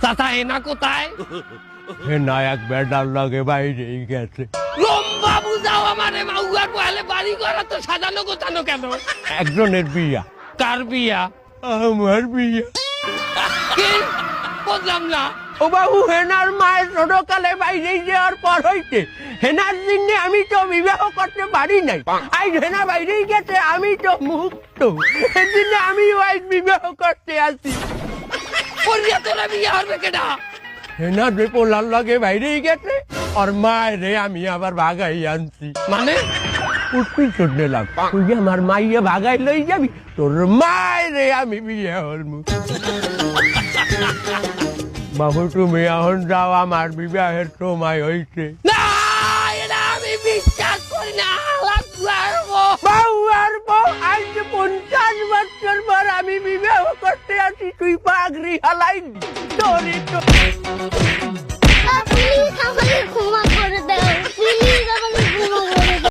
চাচা হেনা কোথায়? হেনা এক বেটার লাগে বাইরে গেছে। লম্বা বুঝাও আমারে, মাউয়ার পয়ালে বাড়ি করা তো সাজানো গোছানো কেন? একজনের বিয়া। কার বিয়া? আমার বিয়া। কি বুঝলাম না। ও বাবু, হেনার মায়ের ছোটকালে বাইরে যাওয়ার পর হইতে হেনার জন্য আমি তো বিবাহ করতে পারি নাই। আজ হেনা বাইরে গেছে, আমি তো মুক্ত। সেদিনে আমি আজ বিবাহ করতে আসি। পরিয়া তোরা বিয়া হবে কেডা? হেনা যে পোলার লাগে বাইরেই গেছে, আর মায়ের আমি আবার ভাগাই আনছি। মানে উঠবি চড়লে লাগ, তুই আমার মাইয়া ভাগাই লই যাবি, তোর মায়ের আমি বিয়ে হলমু। বাবু তুমি এখন যাও, আমার বিবাহের সময় হয়েছে। না, এটা আমি বিশ্বাস করি না। বাবু আর বউ, আজ 50 বছর পর আমি বিবাহ করতে আসি, তুই পাগড়ি হালাই